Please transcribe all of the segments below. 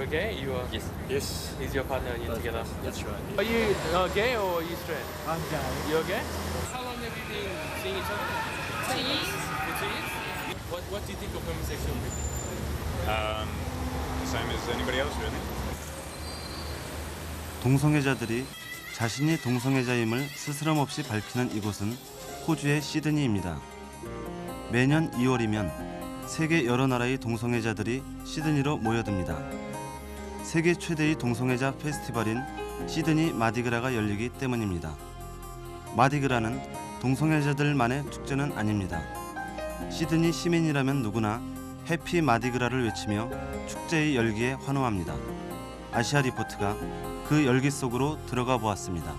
gay? You are? Yes. Yes. Is your partner and you together? That's right. Are you gay or are you straight? I'm gay. You're gay? How long have you been seeing each other? 2 years. For 2 years? What do you think of homosexual people? Same as anybody else, really. 동성애자들이 자신이 동성애자임을 스스럼 없이 밝히는 이곳은 호주의 시드니입니다. 매년 2월이면 세계 여러 나라의 동성애자들이 시드니로 모여듭니다. 세계 최대의 동성애자 페스티벌인 시드니 마디그라가 열리기 때문입니다. 마디그라는 동성애자들만의 축제는 아닙니다. 시드니 시민이라면 누구나 해피 마디그라를 외치며 축제의 열기에 환호합니다. 아시아 리포트가 그 열기 속으로 들어가 보았습니다.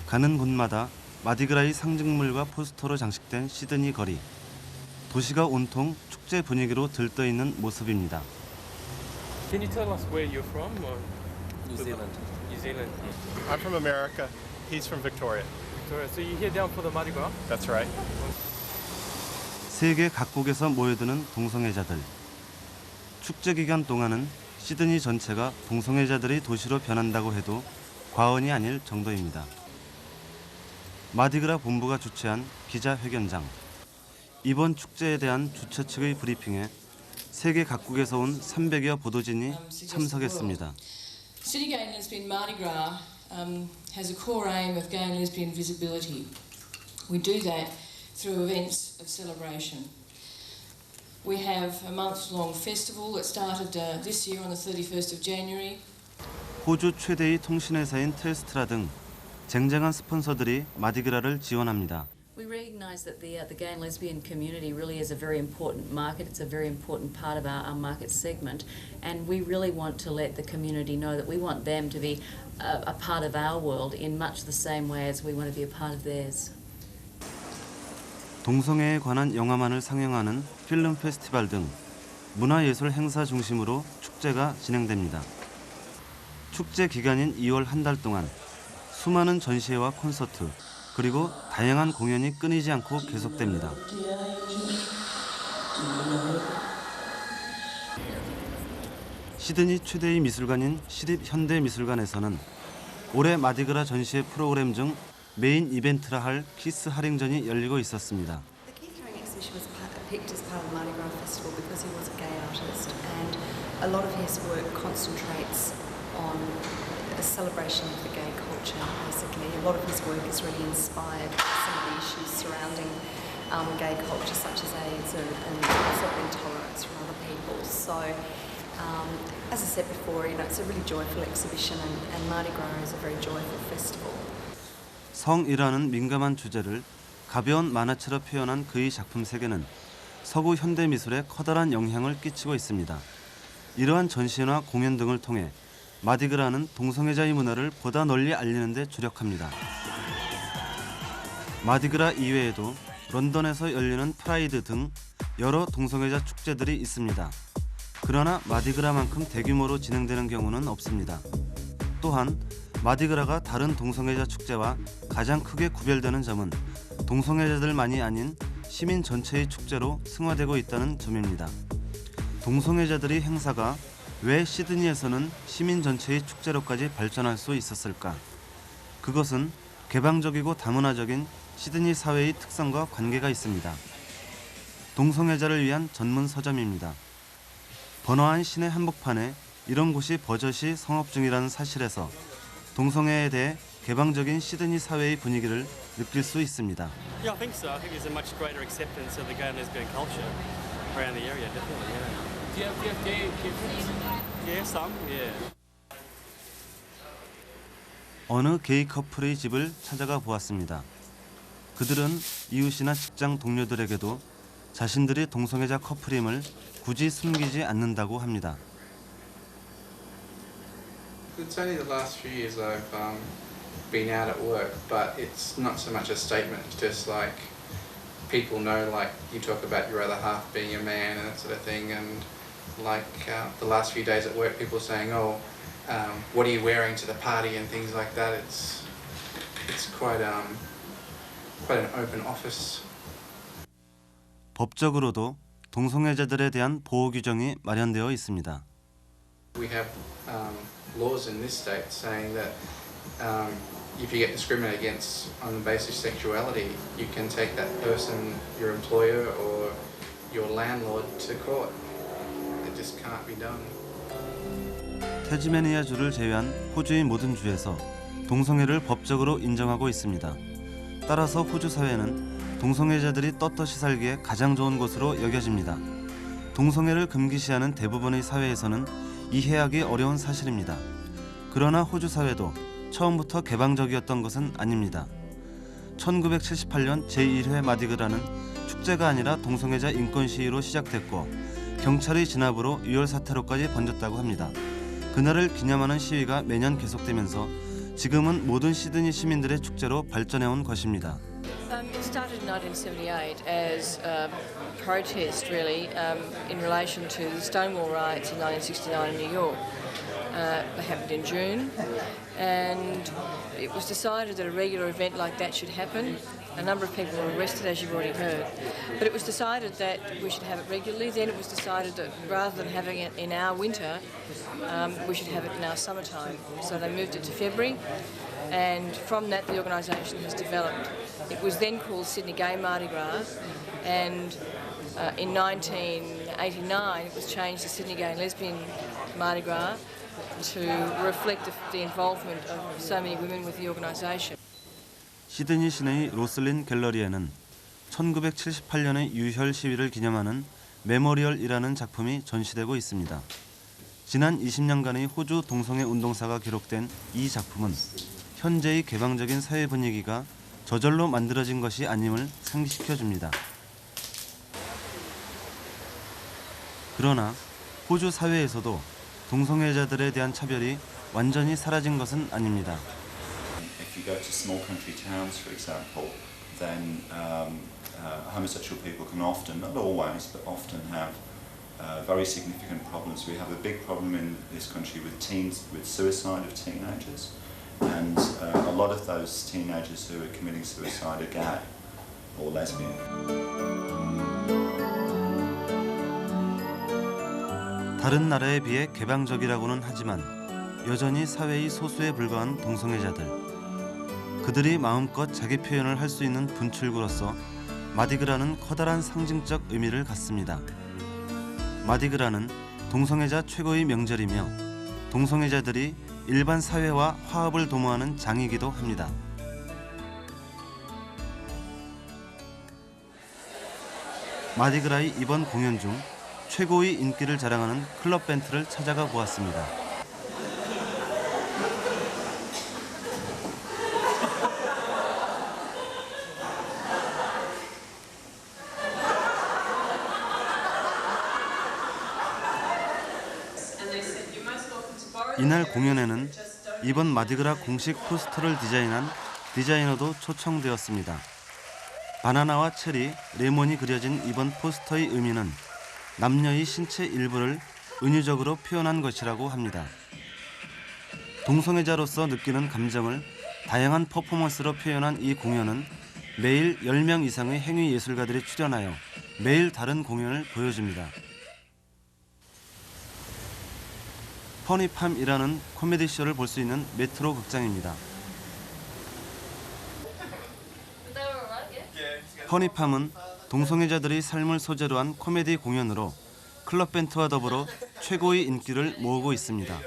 가는 곳마다 마디그라의 상징물과 포스터로 장식된 시드니 거리. 도시가 온통 축제 분위기로 들떠있는 모습입니다. Can you tell us where you're from? Or? New Zealand. New Zealand. I'm from America. He's from Victoria. Victoria. So you're here down for the Mardi Gras? That's right. 세계 각국에서 모여드는 동성애자들. 축제 기간 동안은 시드니 전체가 동성애자들의 도시로 변한다고 해도 과언이 아닐 정도입니다. 마디그라 본부가 주최한 기자회견장. 이번 축제에 대한 주최 측의 브리핑에 세계 각국에서 온 300여 보도진이 참석했습니다. City Gay and Lesbian Mardi Gras has a core aim of gay and lesbian visibility. We do that through events of celebration. We have a month-long festival that started this year on the 31st of January. 호주 최대의 통신회사인 텔스트라 등 쟁쟁한 스폰서들이 마디그라를 지원합니다. We recognise that the gay and lesbian community really is a very important market. It's a very important part of our market segment, and we really want to let the community know that we want them to be a part of our world in much the same way as we want to be a part of theirs. 동성애에 관한 영화만을 상영하는 필름 페스티벌 등 문화예술 행사 중심으로 축제가 진행됩니다. 축제 기간인 2월 한 달 동안 수많은 전시회와 콘서트, 그리고 다양한 공연이 끊이지 않고 계속됩니다. 시드니 최대의 미술관인 시립현대미술관에서는 올해 마디그라 전시회 프로그램 중 메인 이벤트라 할 키스 할인전이 열리고 있었습니다. The Keith Haring exhibition was picked as part of the Mardi Gras Festival because he was a gay artist, and a lot of his work concentrates on a celebration of the gay culture, basically. A lot of his work is really inspired by some of the issues surrounding gay culture, such as AIDS and sort of intolerance from other people. So, as I said before, it's a really joyful exhibition, and Mardi Gras is a very joyful festival. 성이라는 민감한 주제를 가벼운 만화체로 표현한 그의 작품 세계는 서구 현대미술에 커다란 영향을 끼치고 있습니다. 이러한 전시회나 공연 등을 통해 마디그라는 동성애자의 문화를 보다 널리 알리는 데 주력합니다. 마디그라 이외에도 런던에서 열리는 프라이드 등 여러 동성애자 축제들이 있습니다. 그러나 마디그라만큼 대규모로 진행되는 경우는 없습니다. 또한 마디그라가 다른 동성애자 축제와 가장 크게 구별되는 점은 동성애자들만이 아닌 시민 전체의 축제로 승화되고 있다는 점입니다. 동성애자들의 행사가 왜 시드니에서는 시민 전체의 축제로까지 발전할 수 있었을까? 그것은 개방적이고 다문화적인 시드니 사회의 특성과 관계가 있습니다. 동성애자를 위한 전문 서점입니다. 번화한 시내 한복판에 이런 곳이 버젓이 성업 중이라는 사실에서 동성애에 대해 개방적인 시드니 사회의 분위기를 느낄 수 있습니다. Yeah, I think so. I think there's a much greater acceptance of the gay and lesbian culture around the area, definitely. Yeah. Do you have gay friends? Yeah, some. Yeah. 어느 게이 커플의 집을 찾아가 보았습니다. 그들은 이웃이나 직장 동료들에게도 자신들이 동성애자 커플임을 굳이 숨기지 않는다고 합니다. It's only the last few years I've been out at work, but it's not so much a statement. It's just like people know, like you talk about your other half being a man and that sort of thing, and like the last few days at work, people saying, "Oh, what are you wearing to the party and things like that. It's quite an open office. 법적으로도 동성애자들에 대한 보호 규정이 마련되어 있습니다. We have laws in this state saying that if you get discriminated against on the basis of sexuality, you can take that person, your employer or your landlord to court. It just can't be done. 태즈메니아주를 제외한 호주의 모든 주에서 동성애를 법적으로 인정하고 있습니다. 따라서 호주 사회는 동성애자들이 떳떳이 살기에 가장 좋은 곳으로 여겨집니다. 동성애를 금기시하는 대부분의 사회에서는 이해하기 어려운 사실입니다. 그러나 호주 사회도 처음부터 개방적이었던 것은 아닙니다. 1978년 제1회 마디그라는 축제가 아니라 동성애자 인권 시위로 시작됐고 경찰의 진압으로 유혈 사태로까지 번졌다고 합니다. 그날을 기념하는 시위가 매년 계속되면서 지금은 모든 시드니 시민들의 축제로 발전해온 것입니다. It started in 1978 as a protest, really, in relation to the Stonewall riots in 1969 in New York. They happened in June, and it was decided that a regular event like that should happen. A number of people were arrested, as you've already heard. But it was decided that we should have it regularly. Then it was decided that rather than having it in our winter, we should have it in our summertime. So they moved it to February, and from that the organisation has developed. It was then called Sydney Gay Mardi Gras, and in 1989 it was changed to Sydney Gay and Lesbian Mardi Gras to reflect the involvement of so many women with the organisation. 시드니 시내의 로슬린 갤러리에는 1978년의 유혈 시위를 기념하는 메모리얼이라는 작품이 전시되고 있습니다. 지난 20년간의 호주 동성애 운동사가 기록된 이 작품은 현재의 개방적인 사회 분위기가 저절로 만들어진 것이 아님을 상기시켜줍니다. 그러나 호주 사회에서도 동성애자들에 대한 차별이 완전히 사라진 것은 아닙니다. If you go to small country towns, for example, then homosexual people can often, not always, but often have very significant problems. We have a big problem in this country with suicide of teenagers, and a lot of those teenagers who are committing suicide are gay or lesbian. 다른 나라에 비해 개방적이라고는 하지만 여전히 사회의 소수에 불과한 동성애자들. 그들이 마음껏 자기 표현을 할 수 있는 분출구로서 마디그라는 커다란 상징적 의미를 갖습니다. 마디그라는 동성애자 최고의 명절이며 동성애자들이 일반 사회와 화합을 도모하는 장이기도 합니다. 마디그라의 이번 공연 중 최고의 인기를 자랑하는 클럽 밴드를 찾아가 보았습니다. 이날 공연에는 이번 마디그라 공식 포스터를 디자인한 디자이너도 초청되었습니다. 바나나와 체리, 레몬이 그려진 이번 포스터의 의미는 남녀의 신체 일부를 은유적으로 표현한 것이라고 합니다. 동성애자로서 느끼는 감정을 다양한 퍼포먼스로 표현한 이 공연은 매일 10명 이상의 행위 예술가들이 출연하여 매일 다른 공연을 보여줍니다. 퍼니팜이라는 코미디 쇼를 볼 수 있는 메트로 극장입니다. 퍼니팜은 동성애자들의 삶을 소재로 한 코미디 공연으로 클럽 밴드와 더불어 최고의 인기를 모으고 있습니다.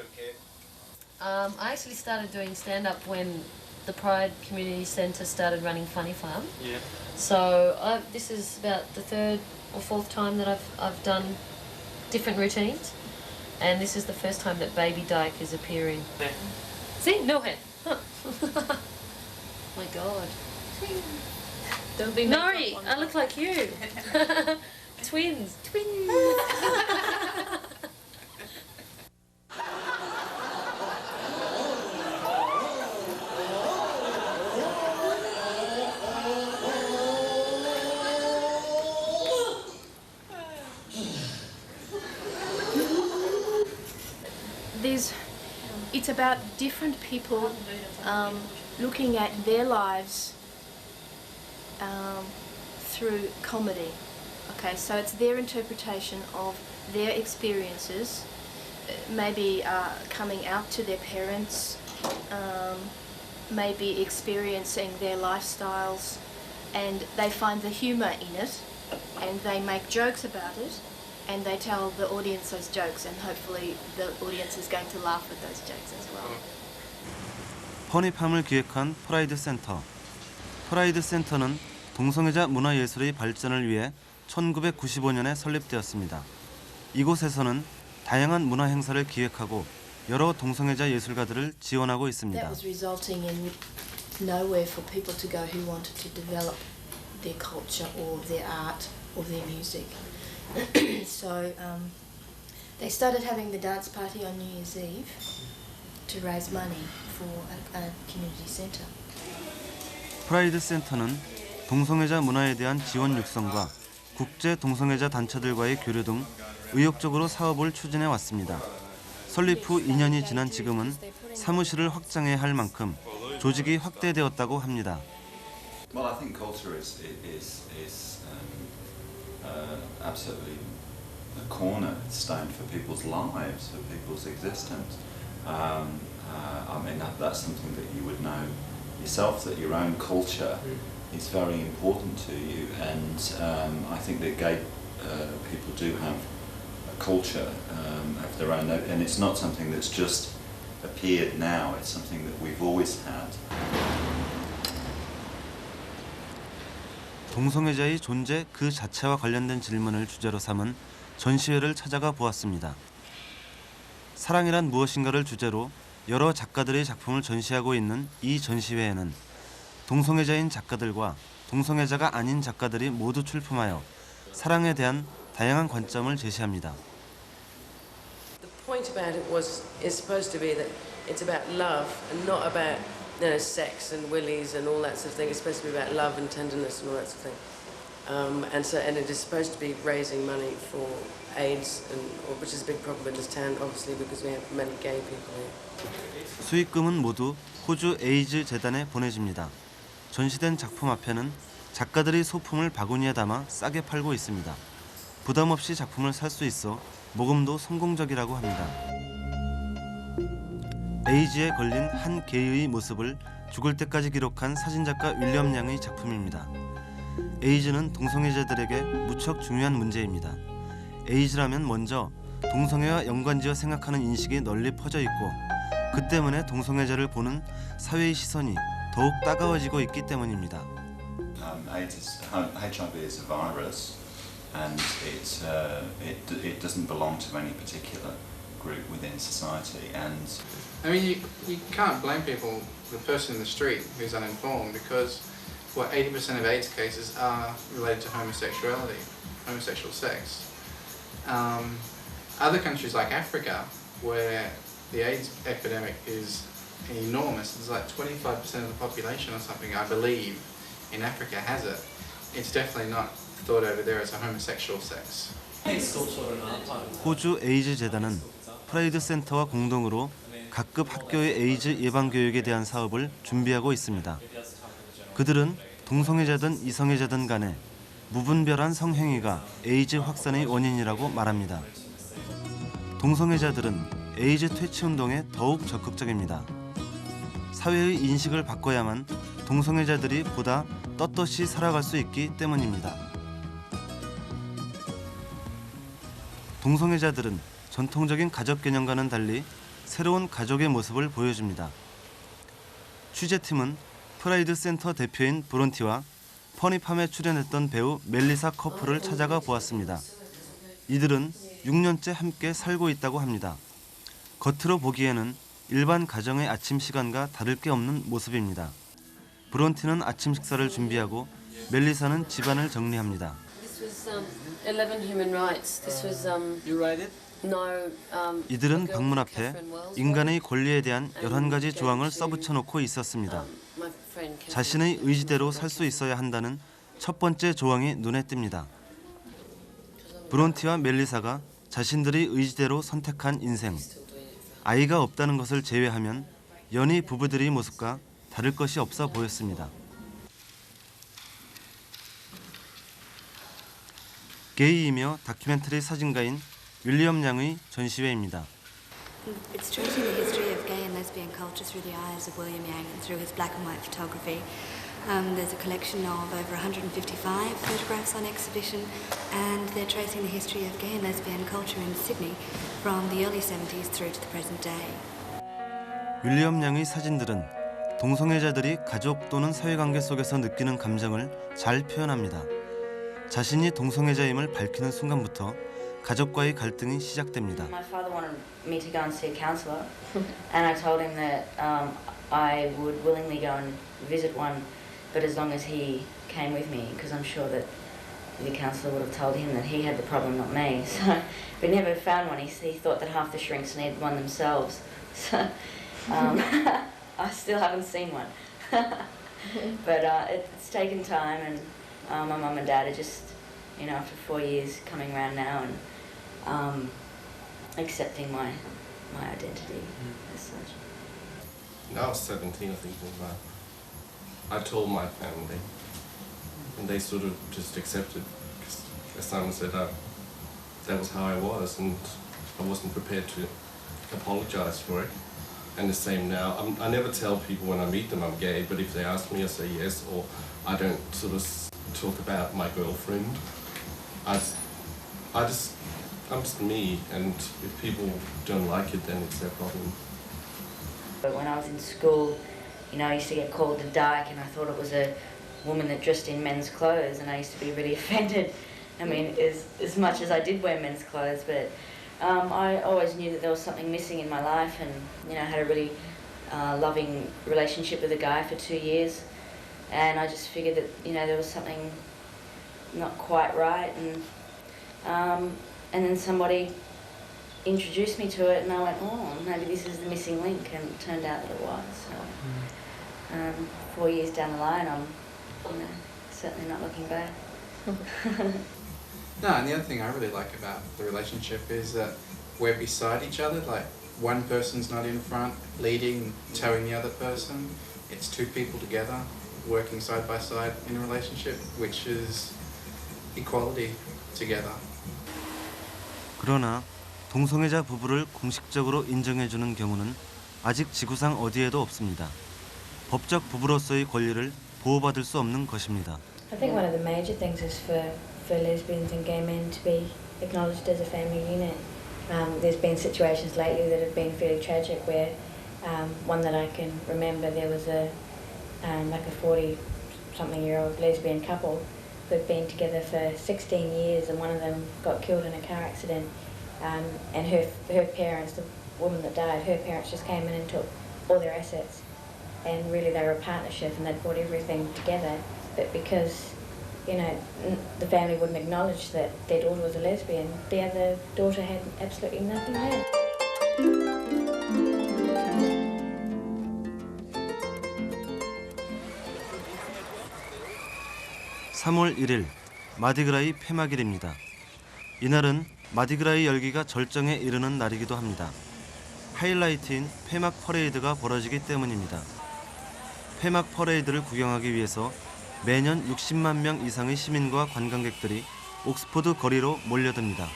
I actually started doing stand-up when the Pride Community Centre started running Funny Farm. Yeah. So this is about the third or fourth time that I've done different routines, and this is the first time that Baby Dyke is appearing. Yeah. See, no head. Huh. My God. Don't be Nori, I look like you. Twins. Twins. it's about different people looking at their lives through comedy. Okay, so it's their interpretation of their experiences, maybe coming out to their parents, maybe experiencing their lifestyles, and they find the humour in it, and they make jokes about it, and they tell the audience those jokes, and hopefully the audience is going to laugh at those jokes as well. 퍼니팜을 기획한 프라이드 센터. 프라이드 센터는 동성애자 문화예술의 발전을 위해 1995년에 설립되었습니다. 이곳에서는 다양한 문화 행사를 기획하고 여러 동성애자 예술가들을 지원하고 있습니다. That was resulting in nowhere for people to go who wanted to develop their culture or their art or their music. So they started having the dance party on New Year's Eve to raise money for a community centre. 프라이드 센터는 동성애자 문화에 대한 지원 육성과 국제 동성애자 단체들과의 교류 등 의욕적으로 사업을 추진해 왔습니다. 설립 후 2년이 지난 지금은 사무실을 확장해야 할 만큼 조직이 확대되었다고 합니다. Well, I think culture is absolutely a cornerstone for people's lives, for people's existence. I mean, that's something that you would know yourself, that your own culture is very important to you, and I think that gay people do have a culture of their own, and it's not something that's just appeared now, it's something that we've always had. 동성애자의 존재 그 자체와 관련된 질문을 주제로 삼은 전시회를 찾아가 보았습니다. 사랑이란 무엇인가를 주제로 여러 작가들의 작품을 전시하고 있는 이 전시회에는 동성애자인 작가들과 동성애자가 아닌 작가들이 모두 출품하여 사랑에 대한 다양한 관점을 제시합니다. The point about it is supposed to be that it's about love and not about sex and willies and all that sort of thing. It's supposed to be about love and tenderness and all that sort of thing. And it is supposed to be raising money for AIDS, which is a big problem in this town, obviously, because we have many gay people here. 수익금은 모두 호주 에이즈 재단에 보내집니다. 전시된 작품 앞에는 작가들이 소품을 바구니에 담아 싸게 팔고 있습니다. 부담 없이 작품을 살 수 있어 모금도 성공적이라고 합니다. 에이즈에 걸린 한 게이의 모습을 죽을 때까지 기록한 사진작가 윌리엄 양의 작품입니다. 에이즈는 동성애자들에게 무척 중요한 문제입니다. 에이즈라면 먼저 동성애와 연관지어 생각하는 인식이 널리 퍼져 있고 그 때문에 동성애자를 보는 사회의 시선이 더욱 따가워지고 있기 때문입니다. HIV is a virus, and it doesn't belong to any particular group within society. And I mean, you can't blame people, the person in the street who's uninformed, because 80% of AIDS cases are related to homosexuality, homosexual sex. Other countries like Africa, where the AIDS epidemic is enormous, there's like 25% of the population or something, I believe, in Africa has it. It's definitely not thought over there as a homosexual sex. 호주 에이즈 재단은 프라이드 센터와 공동으로 각급 학교의 에이즈 예방 교육에 대한 사업을 준비하고 있습니다. 그들은 동성애자든 이성애자든 간에 무분별한 성행위가 에이즈 확산의 원인이라고 말합니다. 동성애자들은 에이즈 퇴치 운동에 더욱 적극적입니다. 사회의 인식을 바꿔야만 동성애자들이 보다 떳떳이 살아갈 수 있기 때문입니다. 동성애자들은 전통적인 가족 개념과는 달리 새로운 가족의 모습을 보여줍니다. 취재팀은 프라이드 센터 대표인 브론티와 퍼니팜에 출연했던 배우 멜리사 커플을 찾아가 보았습니다. 이들은 6년째 함께 살고 있다고 합니다. 겉으로 보기에는 일반 가정의 아침 시간과 다를 게 없는 모습입니다. 브론티는 아침 식사를 준비하고 멜리사는 집안을 정리합니다. 이들은 방문 앞에 인간의 권리에 대한 11가지 조항을 써붙여 놓고 있었습니다. 자신의 의지대로 살 수 있어야 한다는 첫 번째 조항이 눈에 띕니다. 브론티와 멜리사가 자신들의 의지대로 선택한 인생. 아이가 없다는 것을 제외하면 연희 부부들의 모습과 다를 것이 없어 보였습니다. 게이이며 다큐멘터리 사진가인 윌리엄 양의 전시회입니다. It's tracing the history of gay and lesbian culture through the eyes of William Yang and through his black and white photography. There's a collection of over 155 photographs on exhibition, and they're tracing the history of gay and lesbian culture in Sydney from the early 70s through to the present day. 윌리엄 양의 사진들은 동성애자들이 가족 또는 사회관계 속에서 느끼는 감정을 잘 표현합니다. 자신이 동성애자임을 밝히는 순간부터 가족과의 갈등이 시작됩니다. My father wanted me to go and see a counsellor, and I told him that I would willingly go and visit one, but as long as he came with me, because I'm sure that the counsellor would have told him that he had the problem, not me. So we never found one. He thought that half the shrinks needed one themselves. So I still haven't seen one. But it's taken time, and my mum and dad are just, after 4 years coming around now and accepting my identity as such. When I was 17, I think, I told my family, and they sort of just accepted, because as Simon said, that was how I was, and I wasn't prepared to apologise for it. And the same now. I never tell people when I meet them I'm gay, but if they ask me, I say yes, or I don't sort of talk about my girlfriend. I'm just me, and if people don't like it, then it's their problem. But when I was in school, I used to get called a dyke, and I thought it was a woman that dressed in men's clothes, and I used to be really offended. I mean, as much as I did wear men's clothes, but I always knew that there was something missing in my life, and I had a really loving relationship with a guy for 2 years, and I just figured that there was something not quite right, and then somebody introduced me to it, and I went, oh, maybe this is the missing link, and it turned out that it was. So 4 years down the line, I'm certainly not looking back. No, and the other thing I really like about the relationship is that we're beside each other. Like, one person's not in front, leading, towing the other person. It's two people together, working side by side in a relationship, which is equality together. 그러나 동성애자 부부를 공식적으로 인정해주는 경우는 아직 지구상 어디에도 없습니다. 법적 부부로서의 권리를 보호받을 수 없는 것입니다. I think one of the major things is for lesbians and gay men to be acknowledged as a family unit. There's been situations lately that have been fairly tragic where one that I can remember, there was a 40-something-year-old lesbian couple who'd been together for 16 years, and one of them got killed in a car accident, and her parents, the woman that died, her parents just came in and took all their assets, and really they were a partnership and they'd brought everything together, but because the family wouldn't acknowledge that their daughter was a lesbian, the other daughter had absolutely nothing left. (3월 1일) 마디그라이 폐막일입니다. 이날은 마디그라이 열기가 절정에 이르는 날이기도 합니다. 하이라이트인 폐막 퍼레이드가 벌어지기 때문입니다. 폐막 퍼레이드를 구경하기 위해서 매년 60만 명 이상의 시민과 관광객들이 옥스포드 거리로 몰려듭니다.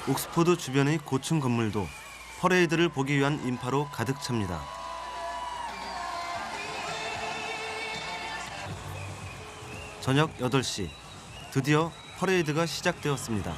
옥스포드 주변의 고층 건물도 퍼레이드를 보기 위한 인파로 가득 찹니다. 저녁 8시, 드디어 퍼레이드가 시작되었습니다.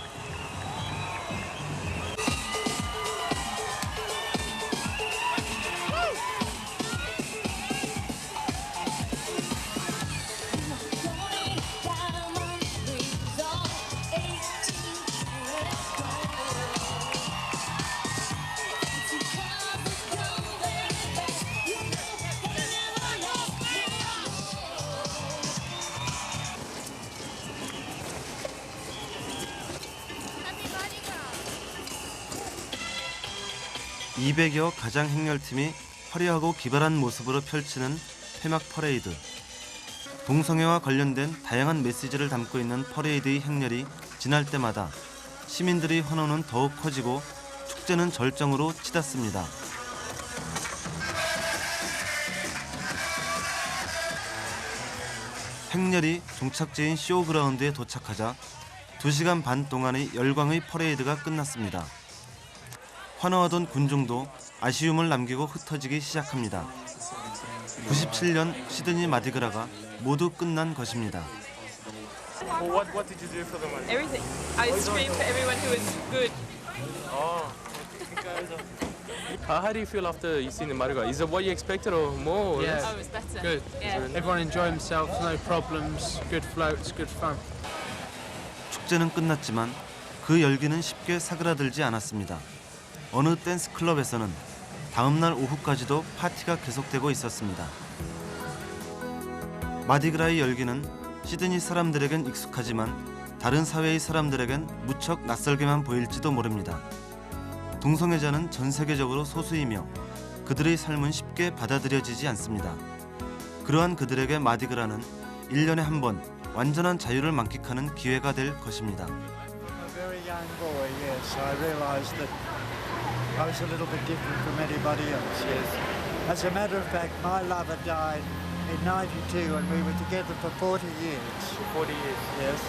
(200여) 가장 행렬팀이 화려하고 기발한 모습으로 펼치는 폐막 퍼레이드. 동성애와 관련된 다양한 메시지를 담고 있는 퍼레이드의 행렬이 지날 때마다 시민들의 환호는 더욱 커지고 축제는 절정으로 치닫습니다. 행렬이 종착지인 쇼그라운드에 도착하자 2시간 반 동안의 열광의 퍼레이드가 끝났습니다. 환호하던 군중도 아쉬움을 남기고 흩어지기 시작합니다. 97년 시드니 마디그라가 모두 끝난 것입니다. What did you do for the money? Everything. I screamed for everyone who was good. Oh. How do you feel after you've seen the Mardi Gras? Is it what you expected or more? Or Yeah. less? Oh, it was better. Good. Yeah. Everyone enjoyed themselves, no problems, good floats, good fun. 축제는 끝났지만 그 열기는 쉽게 사그라들지 않았습니다. 어느 댄스 클럽에서는 다음 날 오후까지도 파티가 계속되고 있었습니다. 마디그라의 열기는 시드니 사람들에겐 익숙하지만 다른 사회의 사람들에겐 무척 낯설게만 보일지도 모릅니다. 동성애자는 전 세계적으로 소수이며 그들의 삶은 쉽게 받아들여지지 않습니다. 그러한 그들에게 마디그라는 1년에 한 번 완전한 자유를 만끽하는 기회가 될 것입니다. A very young boy, yes, I realised that I was a little bit different from anybody else, yes. As a matter of fact, my lover died in '92 and we were together for 40 years. 40 years. Yes.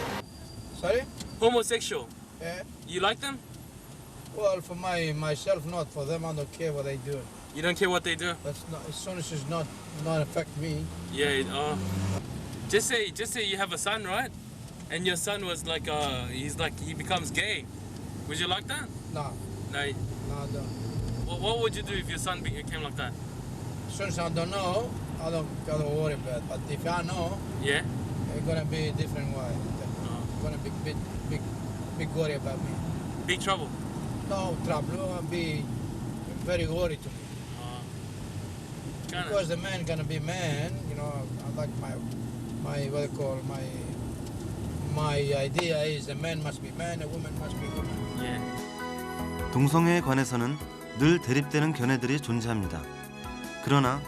Sorry? Homosexual. Yeah. You like them? Well, for myself, not for them. I don't care what they do. You don't care what they do? That's not, as soon as it's not affect me. Yeah. Just say you have a son, right? And your son was like, he becomes gay. Would you like that? No. No. No, I don't. What would you do if your son became like that? As soon as I don't know, I don't worry about it. But if I know, Yeah. it's gonna be a different way. It's gonna be big worry about me. Big trouble. No trouble. I'll be very worried to me. Because the man gonna be man, you know. I like my what I call my idea is a man must be man, a woman must be woman. Yeah. 동성애에 관해서는 늘 대립되는 견해들이 존재합니다. 그러나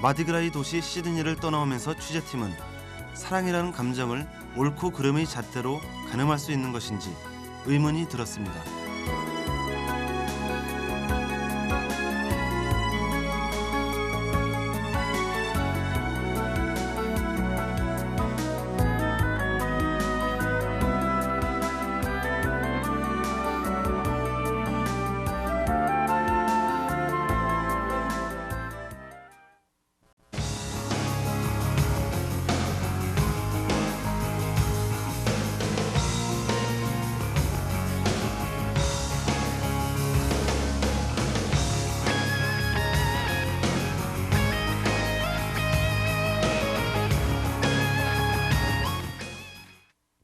마디그라의 도시 시드니를 떠나오면서 취재팀은 사랑이라는 감정을 옳고 그름의 잣대로 가늠할 수 있는 것인지 의문이 들었습니다.